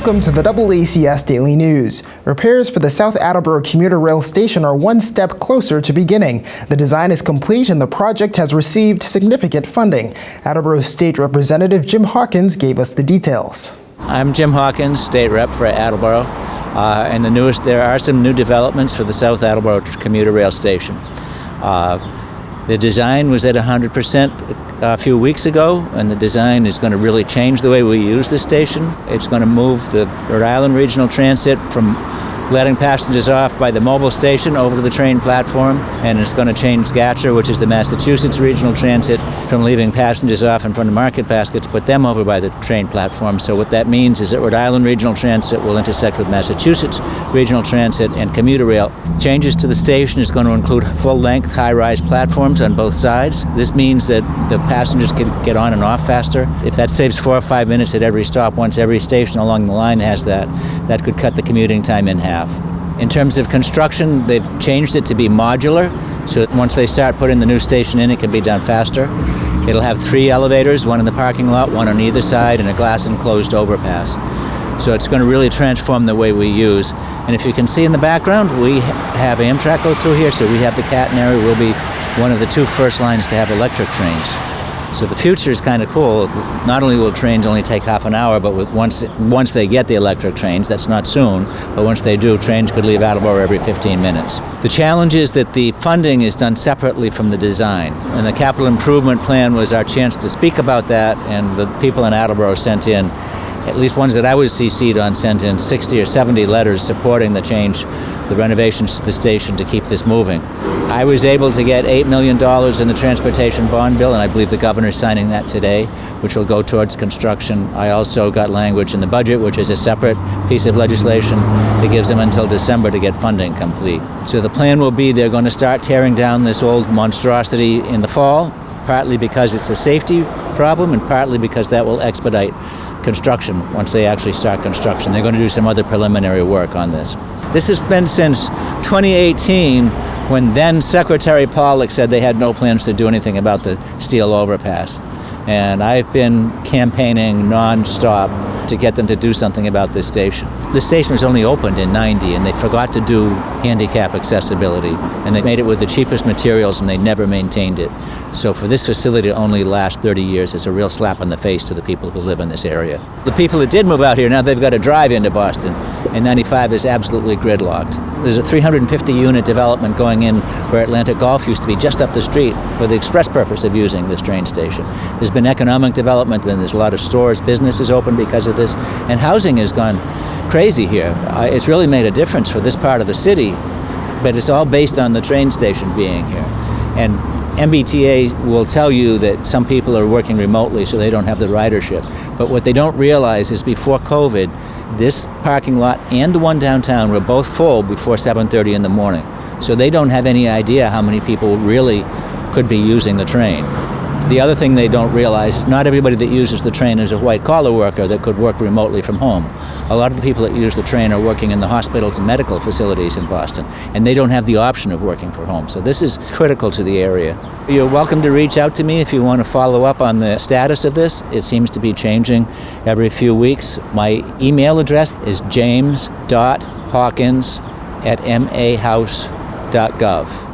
Welcome to the DoubleACS Daily News. Repairs for the South Attleboro Commuter Rail Station are one step closer to beginning. The design is complete and the project has received significant funding. Attleboro State Representative Jim Hawkins gave us the details. I'm Jim Hawkins, State Rep for Attleboro, and there are some new developments for the South Attleboro Commuter Rail Station. The design was at 100% a few weeks ago, and the design is going to really change the way we use the station. It's going to move the Rhode Island Regional Transit from letting passengers off by the mobile station over to the train platform, and it's going to change Gatcher, which is the Massachusetts Regional Transit, from leaving passengers off in front of market baskets, put them over by the train platform. So what that means is that Rhode Island Regional Transit will intersect with Massachusetts Regional Transit and commuter rail. Changes to the station is going to include full-length, high-rise platforms on both sides. This means that the passengers can get on and off faster. If that saves 4 or 5 minutes at every stop, once every station along the line has that, that could cut the commuting time in half. In terms of construction, they've changed it to be modular, so that once they start putting the new station in, it can be done faster. It'll have 3 elevators, one in the parking lot, one on either side, and a glass-enclosed overpass. So it's going to really transform the way we use. And if you can see in the background, we have Amtrak go through here, so we have the catenary. We'll be one of the 2 first lines to have electric trains. So the future is kind of cool. Not only will trains only take half an hour, but once they get the electric trains, that's not soon, but once they do, trains could leave Attleboro every 15 minutes. The challenge is that the funding is done separately from the design, and the capital improvement plan was our chance to speak about that, and the people in Attleboro sent in, at least ones that I was CC'd on, sent in 60 or 70 letters supporting the change, the renovations to the station to keep this moving. I was able to get $8 million in the transportation bond bill, and I believe the governor's signing that today, which will go towards construction. I also got language in the budget, which is a separate piece of legislation that gives them until December to get funding complete. So the plan will be they're going to start tearing down this old monstrosity in the fall, partly because it's a safety problem and partly because that will expedite construction once they actually start construction. They're going to do some other preliminary work on this. This has been since 2018, when then Secretary Pollock said they had no plans to do anything about the steel overpass. And I've been campaigning non-stop to get them to do something about this station. The station was only opened in '90, and they forgot to do handicap accessibility. And they made it with the cheapest materials, and they never maintained it. So for this facility to only last 30 years is a real slap in the face to the people who live in this area. The people that did move out here, now they've got to drive into Boston, and 95 is absolutely gridlocked. There's a 350-unit development going in where Atlantic Golf used to be, just up the street, for the express purpose of using this train station. There's been economic development, and there's a lot of stores, businesses open because of this, and housing has gone crazy here. It's really made a difference for this part of the city, but it's all based on the train station being here. And MBTA will tell you that some people are working remotely so they don't have the ridership. But what they don't realize is before COVID, this parking lot and the one downtown were both full before 7:30 in the morning. So they don't have any idea how many people really could be using the train. The other thing they don't realize, not everybody that uses the train is a white-collar worker that could work remotely from home. A lot of the people that use the train are working in the hospitals and medical facilities in Boston, and they don't have the option of working from home. So this is critical to the area. You're welcome to reach out to me if you want to follow up on the status of this. It seems to be changing every few weeks. My email address is james.hawkins@mahouse.gov.